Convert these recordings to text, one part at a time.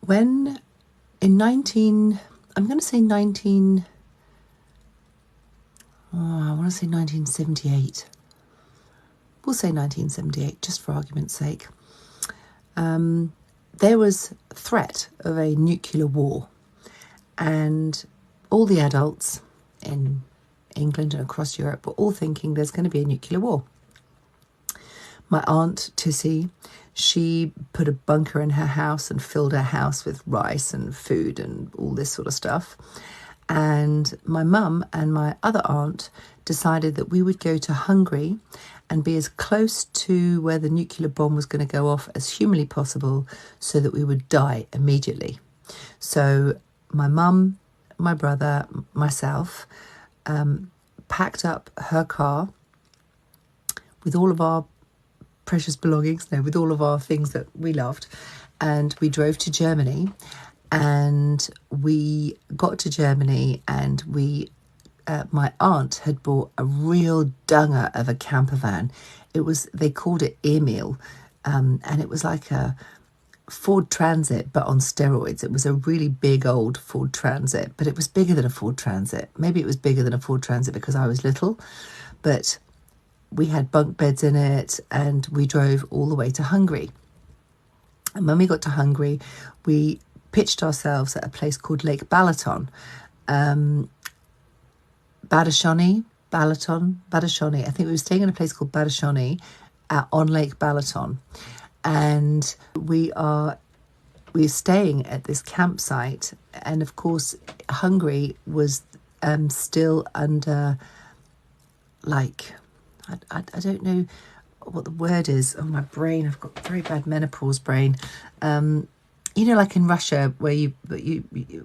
when in 19, I'm going to say 19, I want to say 1978. We'll say 1978, just for argument's sake. There was threat of a nuclear war, and all the adults in England and across Europe were all thinking there's going to be a nuclear war. My aunt, Tissy, she put a bunker in her house and filled her house with rice and food and all this sort of stuff. And my mum and my other aunt decided that we would go to Hungary and be as close to where the nuclear bomb was going to go off as humanly possible so that we would die immediately. So my mum, my brother, myself, packed up her car with all of our precious belongings, with all of our things that we loved, and we drove to Germany. And we got to Germany, and my aunt had bought a real dunger of a camper van. They called it Emil, and it was like a Ford Transit, but on steroids. It was a really big old Ford Transit, but it was bigger than a Ford Transit. Maybe it was bigger than a Ford Transit because I was little, but we had bunk beds in it, and we drove all the way to Hungary. And when we got to Hungary, we pitched ourselves at a place called Lake Balaton. Balaton. I think we were staying in a place called Badajoz on Lake Balaton. And we were staying at this campsite. And of course, Hungary was still under, like, I don't know what the word is. Oh, my brain, I've got very bad menopause brain. Like in Russia, where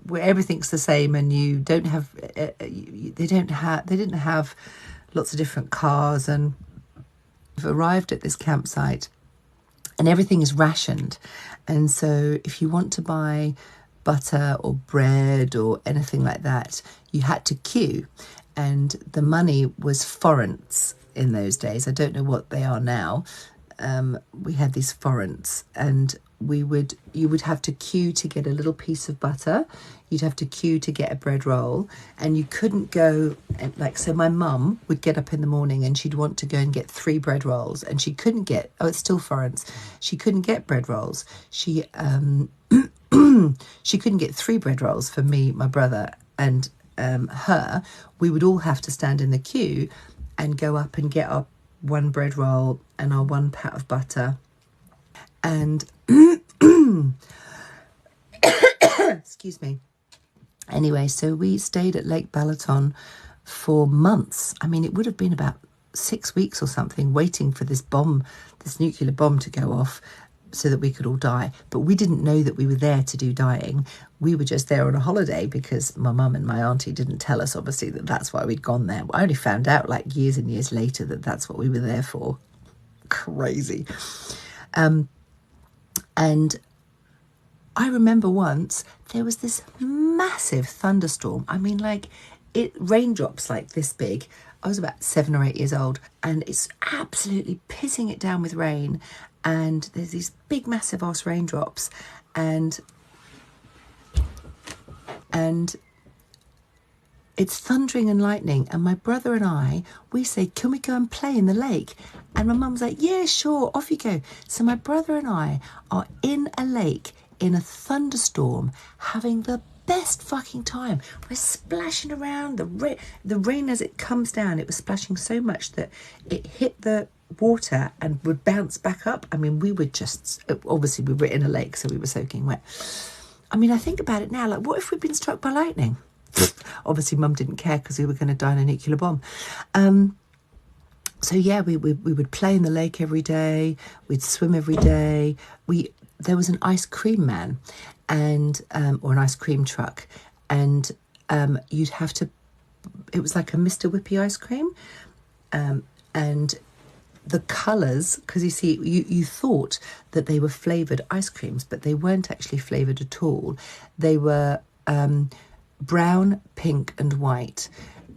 where everything's the same, and you don't have, they didn't have lots of different cars, and we've arrived at this campsite, and everything is rationed, and so if you want to buy butter or bread or anything like that, you had to queue, and the money was forints in those days. I don't know what they are now. We had these forints, and you would have to queue to get a little piece of butter. You'd have to queue to get a bread roll, and you couldn't go so my mum would get up in the morning and she'd want to go and get 3 bread rolls, and she couldn't get, it's still forints, she couldn't get bread rolls. She she couldn't get 3 bread rolls for me, my brother, and her. We would all have to stand in the queue and go up and get our 1 bread roll and our 1 pat of butter. And excuse me. Anyway, so we stayed at Lake Balaton for months. I mean, it would have been about 6 weeks or something, waiting for this nuclear bomb to go off so that we could all die. But we didn't know that we were there to do dying. We were just there on a holiday because my mum and my auntie didn't tell us, obviously, that that's why we'd gone there. I only found out like years and years later that that's what we were there for. Crazy. And I remember once there was this massive thunderstorm. I mean, raindrops like this big. I was about 7 or 8 years old, and it's absolutely pissing it down with rain. And there's these big, massive ass raindrops, and it's thundering and lightning. And my brother and I, we say, can we go and play in the lake? And my mum's like, yeah, sure, off you go. So my brother and I are in a lake in a thunderstorm, having the best fucking time. We're splashing around. The rain, as it comes down, it was splashing so much that it hit the water and would bounce back up. I mean, we were obviously we were in a lake, so we were soaking wet. I mean, I think about it now, like, what if we'd been struck by lightning? Obviously, Mum didn't care because we were going to die in a nuclear bomb. So yeah, we would play in the lake every day. We'd swim every day. There was an ice cream man, and or an ice cream truck, and you'd have to. It was like a Mr. Whippy ice cream, and the colours, because you see, you thought that they were flavoured ice creams, but they weren't actually flavoured at all. They were brown, pink and white,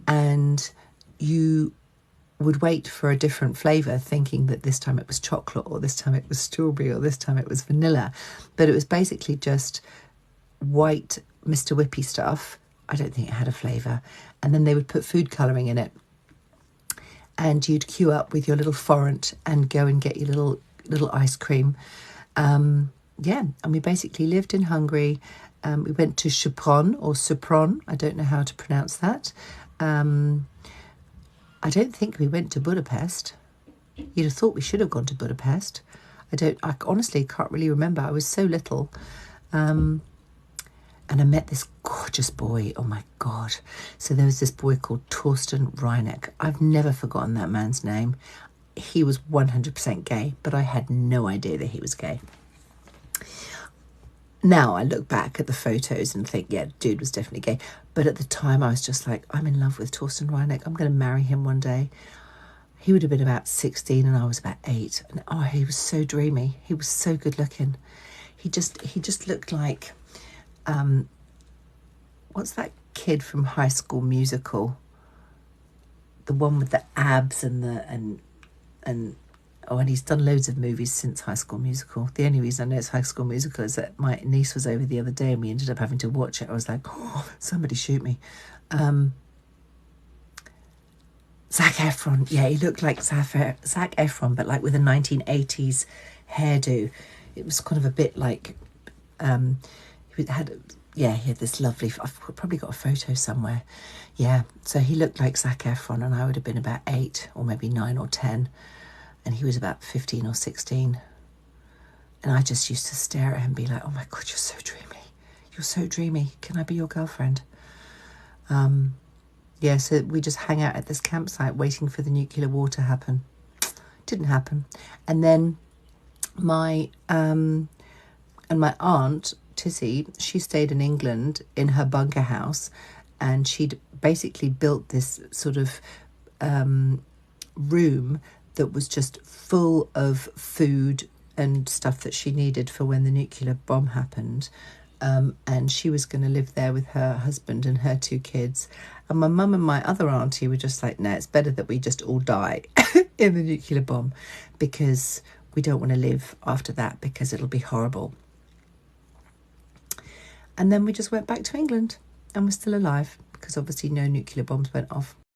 and you would wait for a different flavour, thinking that this time it was chocolate, or this time it was strawberry, or this time it was vanilla. But it was basically just white Mr. Whippy stuff. I don't think it had a flavour. And then they would put food colouring in it. And you'd queue up with your little forant and go and get your little ice cream. And we basically lived in Hungary. We went to Sopron or Sopron. I don't know how to pronounce that. I don't think we went to Budapest. You'd have thought we should have gone to Budapest. I honestly can't really remember. I was so little. And I met this gorgeous boy. Oh my God. So there was this boy called Torsten Reineck. I've never forgotten that man's name. He was 100% gay, but I had no idea that he was gay. Now I look back at the photos and think, yeah, dude was definitely gay. But at the time I was just like, I'm in love with Torsten Reineck. I'm going to marry him one day. He would have been about 16 and I was about 8. And oh, he was so dreamy. He was so good looking. He just looked like, what's that kid from High School Musical? The one with the abs and he's done loads of movies since High School Musical. The only reason I know it's High School Musical is that my niece was over the other day and we ended up having to watch it. I was like, oh, somebody shoot me. Zac Efron. Yeah, he looked like Zac Efron, but like with a 1980s hairdo. It was kind of a bit like, he had this lovely, I've probably got a photo somewhere. Yeah, so he looked like Zac Efron and I would have been about 8 or maybe 9 or 10. And he was about 15 or 16. And I just used to stare at him and be like, oh my God, you're so dreamy. You're so dreamy. Can I be your girlfriend? So we just hang out at this campsite waiting for the nuclear war to happen. Didn't happen. And then my aunt, Tissy, she stayed in England in her bunker house. And she'd basically built this sort of room that was just full of food and stuff that she needed for when the nuclear bomb happened. And she was going to live there with her husband and her 2 kids. And my mum and my other auntie were just like, no, it's better that we just all die in the nuclear bomb because we don't want to live after that because it'll be horrible. And then we just went back to England and we're still alive because obviously no nuclear bombs went off.